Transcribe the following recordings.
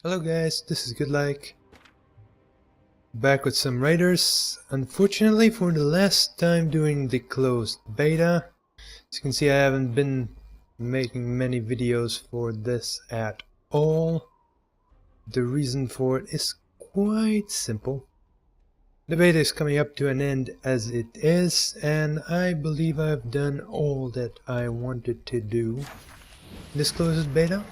Hello guys, this is goodlike, back with some Raiders. Unfortunately, for the last time doing the closed beta. As you can see, I haven't been making many videos for this at all. The reason for it is quite simple. The beta is coming up to an end as it is, and I believe I've done all that I wanted to do in this closed beta.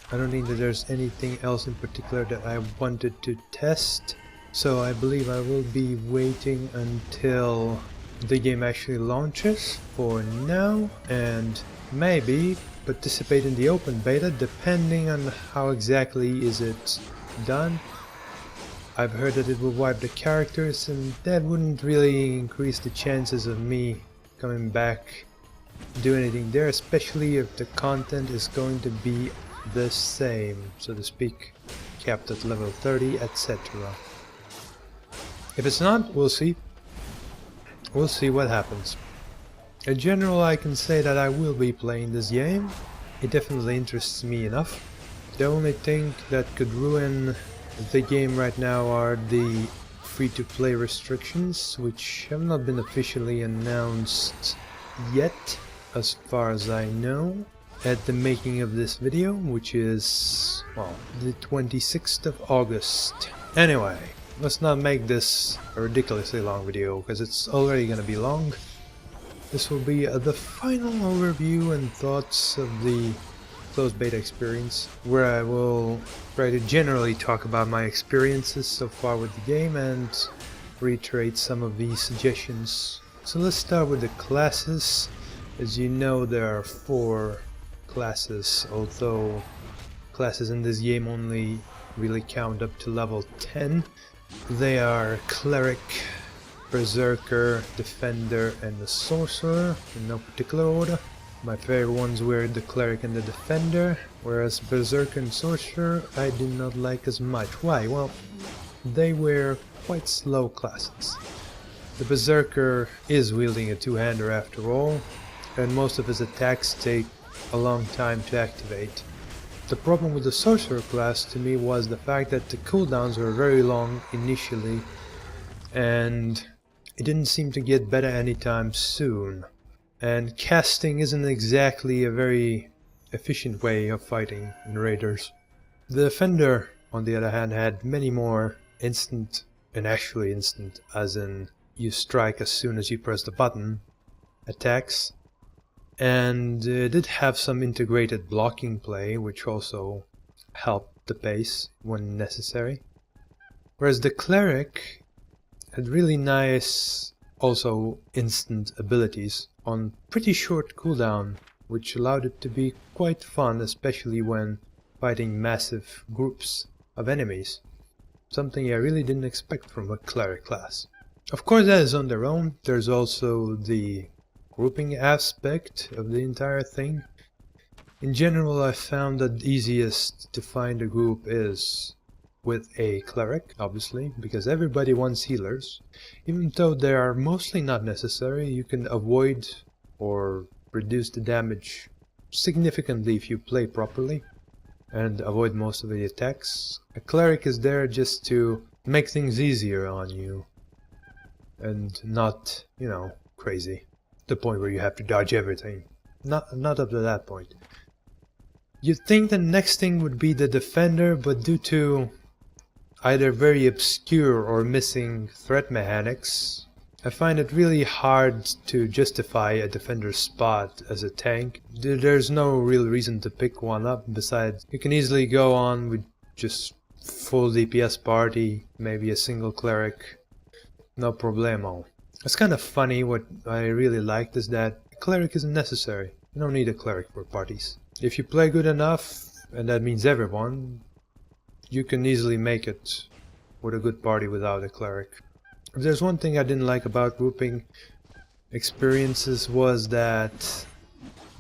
I don't think that there's anything else in particular that I wanted to test, so I believe I will be waiting until the game actually launches for now, and maybe participate in the open beta depending on how exactly is it done. I've heard that it will wipe the characters, and that wouldn't really increase the chances of me coming back to do anything there, especially if the content is going to be the same, so to speak, capped at level 30, etc. If it's not, we'll see. We'll see what happens. In general, I can say that I will be playing this game. It definitely interests me enough. The only thing that could ruin the game right now are the free-to-play restrictions, which have not been officially announced yet, as far as I know, at the making of this video, which is, well, the 26th of August. Anyway, let's not make this a ridiculously long video, because it's already gonna be long. This will be the final overview and thoughts of the closed beta experience, where I will try to generally talk about my experiences so far with the game and reiterate some of the suggestions. So let's start with the classes. As you know, there are 4 classes, although classes in this game only really count up to level 10. They are Cleric, Berserker, Defender, and the Sorcerer, in no particular order. My favorite ones were the Cleric and the Defender, whereas Berserker and Sorcerer I did not like as much. Why? Well, they were quite slow classes. The Berserker is wielding a two-hander after all, and most of his attacks take a long time to activate. The problem with the Sorcerer class to me was the fact that the cooldowns were very long initially, and it didn't seem to get better anytime soon. And casting isn't exactly a very efficient way of fighting in Raiders. The Defender, on the other hand, had many more instant, and actually instant, as in you strike as soon as you press the button, attacks. And it did have some integrated blocking play, which also helped the pace when necessary. Whereas the Cleric had really nice, also instant abilities on pretty short cooldown, which allowed it to be quite fun, especially when fighting massive groups of enemies. Something I really didn't expect from a Cleric class. Of course, that is on their own. There's also the grouping aspect of the entire thing. In general, I found that the easiest to find a group is with a Cleric, obviously, because everybody wants healers. Even though they are mostly not necessary, you can avoid or reduce the damage significantly if you play properly and avoid most of the attacks. A Cleric is there just to make things easier on you and not, you know, crazy. The point where you have to dodge everything. Not up to that point. You'd think the next thing would be the Defender, but due to either very obscure or missing threat mechanics, I find it really hard to justify a Defender's spot as a tank. There's no real reason to pick one up. Besides, you can easily go on with just full DPS party, maybe a single Cleric, no problemo. It's kind of funny. What I really liked is that a Cleric isn't necessary. You don't need a Cleric for parties. If you play good enough, and that means everyone, you can easily make it with a good party without a Cleric. If there's one thing I didn't like about grouping experiences was that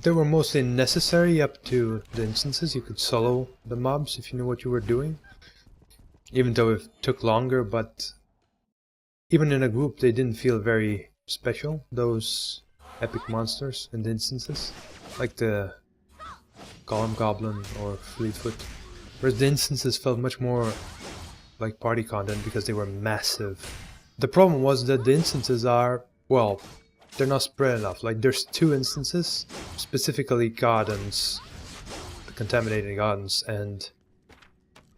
they were mostly necessary up to the instances. You could solo the mobs if you knew what you were doing, even though it took longer, but even in a group they didn't feel very special, those epic monsters in the instances, like the Golem Goblin or Fleetfoot. Whereas the instances felt much more like party content because they were massive. The problem was that the instances are, well, they're not spread enough. Like there's 2 instances, specifically gardens, the contaminated gardens and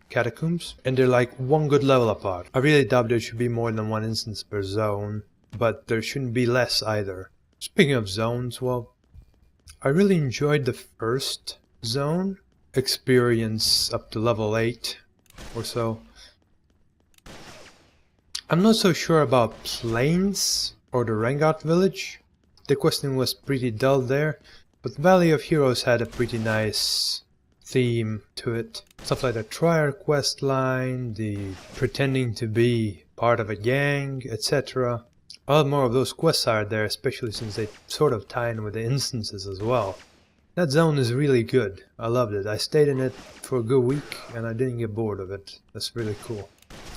catacombs, and they're like 1 good level apart. I really doubt there should be more than 1 instance per zone, but there shouldn't be less either. Speaking of zones, well, I really enjoyed the first zone experience up to level 8 or so. I'm not so sure about Plains or the Rengar village. The questing was pretty dull there, but Valley of Heroes had a pretty nice theme to it. Stuff like the Trier quest line, the pretending to be part of a gang, etc. A lot more of those quests are there, especially since they sort of tie in with the instances as well. That zone is really good. I loved it. I stayed in it for a good week and I didn't get bored of it. That's really cool.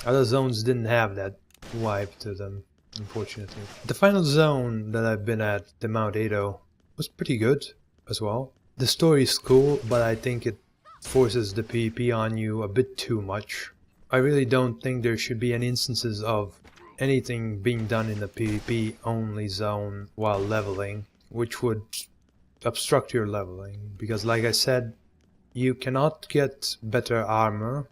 Other zones didn't have that vibe to them, unfortunately. The final zone that I've been at, the Mount Ado, was pretty good as well. The story is cool, but I think it forces the PvP on you a bit too much. I really don't think there should be any instances of anything being done in the PvP only zone while leveling, which would obstruct your leveling, because like I said, you cannot get better armor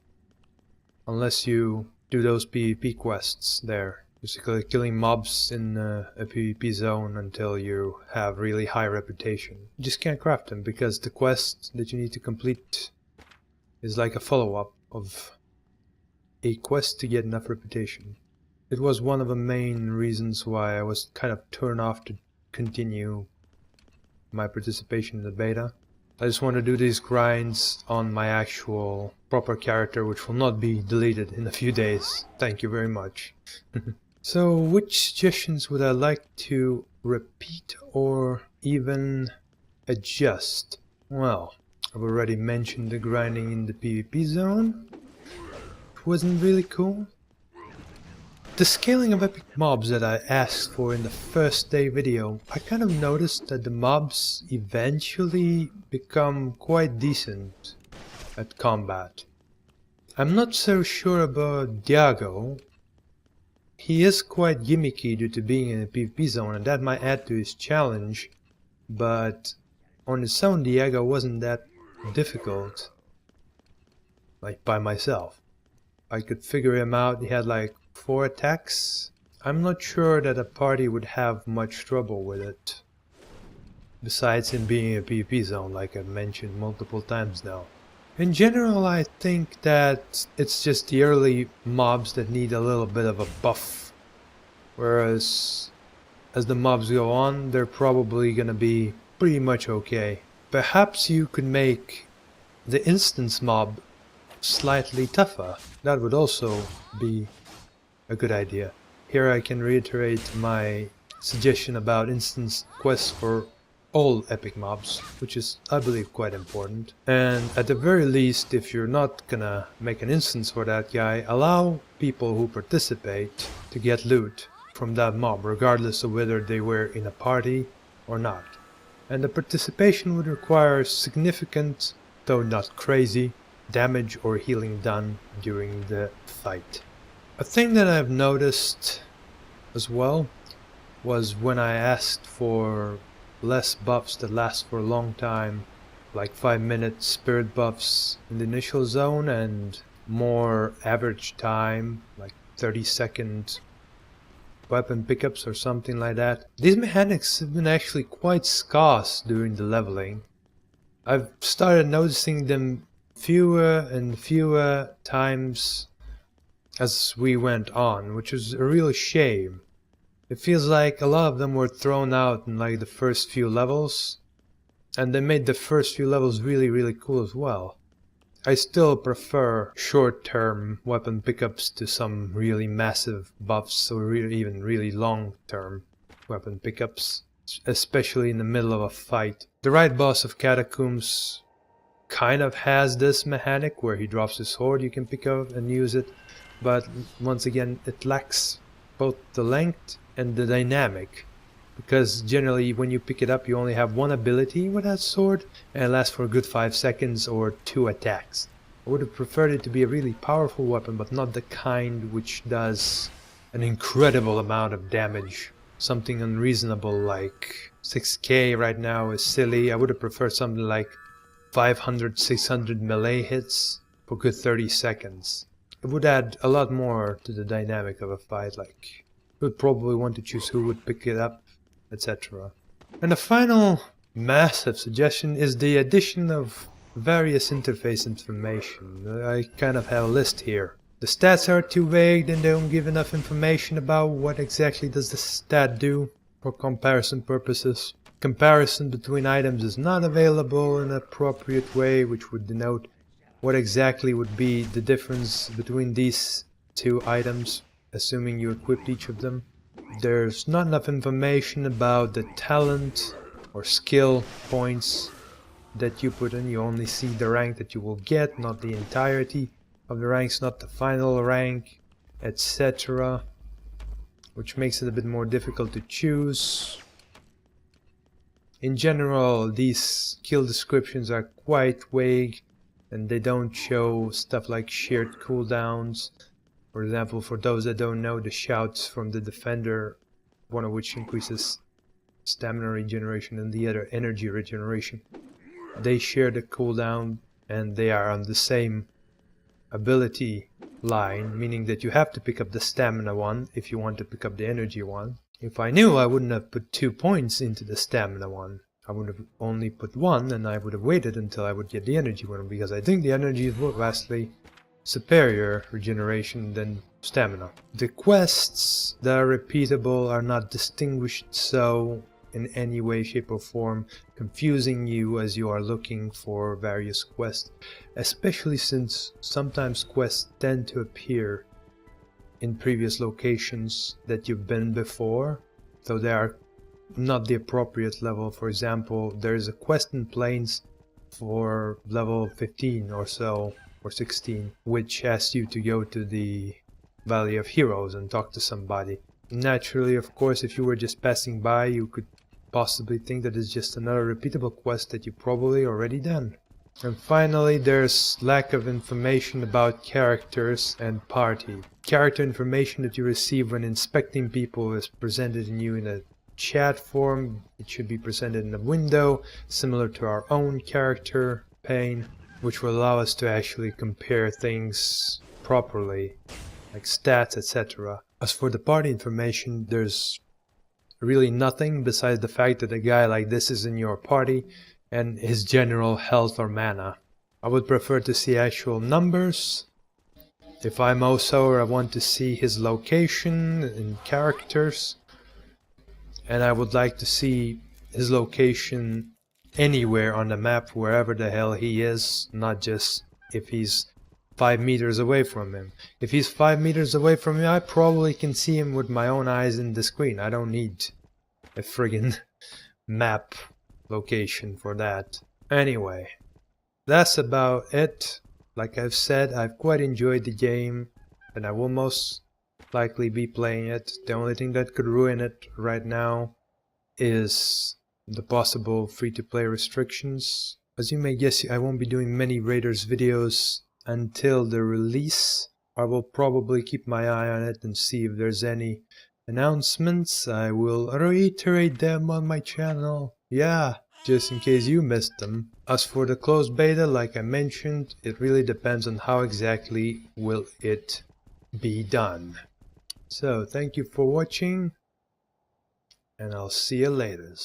unless you do those PvP quests there. Basically killing mobs in a PvP zone until you have really high reputation. You just can't craft them because the quest that you need to complete is like a follow-up of a quest to get enough reputation. It was one of the main reasons why I was kind of turned off to continue my participation in the beta. I just want to do these grinds on my actual proper character, which will not be deleted in a few days. Thank you very much. So, which suggestions would I like to repeat or even adjust? Well, I've already mentioned the grinding in the PvP zone. It wasn't really cool. The scaling of epic mobs that I asked for in the first day video, I kind of noticed that the mobs eventually become quite decent at combat. I'm not so sure about Diago. He is quite gimmicky due to being in a PvP zone, and that might add to his challenge, but on its own Diago wasn't that difficult, like by myself. I could figure him out. He had like 4 attacks. I'm not sure that a party would have much trouble with it, besides him being a PvP zone, like I've mentioned multiple times now. In general, I think that it's just the early mobs that need a little bit of a buff, whereas as the mobs go on, they're probably gonna be pretty much okay. Perhaps you could make the instance mob slightly tougher. That would also be a good idea. Here I can reiterate my suggestion about instance quests for all epic mobs, which is, I believe, quite important. And at the very least, if you're not gonna make an instance for that guy, allow people who participate to get loot from that mob, regardless of whether they were in a party or not. And the participation would require significant, though not crazy, damage or healing done during the fight. A thing that I've noticed as well was when I asked for less buffs that last for a long time, like 5-minute spirit buffs in the initial zone and more average time, like 30-second weapon pickups or something like that. These mechanics have been actually quite scarce during the leveling. I've started noticing them fewer and fewer times as we went on, which is a real shame. It feels like a lot of them were thrown out in like the first few levels, and they made the first few levels really cool as well. I still prefer short-term weapon pickups to some really massive buffs or even really long-term weapon pickups, especially in the middle of a fight. The right boss of Catacombs kind of has this mechanic where he drops his sword, you can pick up and use it, but once again it lacks both the length and the dynamic, because generally when you pick it up you only have one ability with that sword and it lasts for a good 5 seconds or 2 attacks. I would have preferred it to be a really powerful weapon, but not the kind which does an incredible amount of damage. Something unreasonable like 6k right now is silly. I would have preferred something like 500, 600 melee hits for good 30 seconds. It would add a lot more to the dynamic of a fight, like you would probably want to choose who would pick it up, etc. And the final massive suggestion is the addition of various interface information. I kind of have a list here. The stats are too vague and don't give enough information about what exactly does the stat do for comparison purposes. Comparison between items is not available in an appropriate way, which would denote what exactly would be the difference between these two items, assuming you equipped each of them. There's not enough information about the talent or skill points that you put in. You only see the rank that you will get, not the entirety of the ranks, not the final rank, etc., which makes it a bit more difficult to choose. In general, these skill descriptions are quite vague and they don't show stuff like shared cooldowns. For example, for those that don't know, the shouts from the defender, one of which increases stamina regeneration and the other energy regeneration, they share the cooldown and they are on the same ability line, meaning that you have to pick up the stamina one if you want to pick up the energy one. If I knew, I wouldn't have put 2 points into the stamina one. I would have only put 1 and I would have waited until I would get the energy one, because I think the energy is vastly superior regeneration than stamina. The quests that are repeatable are not distinguished so in any way, shape or form, confusing you as you are looking for various quests, especially since sometimes quests tend to appear in previous locations that you've been before, so they are not the appropriate level. For example, there is a quest in Plains for level 15 or so, or 16, which asks you to go to the Valley of Heroes and talk to somebody. Naturally, of course, if you were just passing by, you could possibly think that it's just another repeatable quest that you probably already done. And finally, there's lack of information about characters and party. Character information that you receive when inspecting people is presented in you in a chat form. It should be presented in a window similar to our own character pane, which will allow us to actually compare things properly, like stats, etc. As for the party information, there's really nothing besides the fact that a guy like this is in your party and his general health or mana. I would prefer to see actual numbers. If I'm also, I want to see his location in characters, and I would like to see his location anywhere on the map, wherever the hell he is, not just if he's 5 meters away from him. If he's 5 meters away from me, I probably can see him with my own eyes in the screen. I don't need a friggin' map location for that. Anyway, that's about it. Like I've said, I've quite enjoyed the game and I will most likely be playing it. The only thing that could ruin it right now is the possible free-to-play restrictions. As you may guess, I won't be doing many RaiderZ videos until the release. I will probably keep my eye on it and see if there's any announcements. I will reiterate them on my channel. Yeah, just in case you missed them. As for the closed beta, like I mentioned, it really depends on how exactly will it be done. So, thank you for watching, and I'll see you later.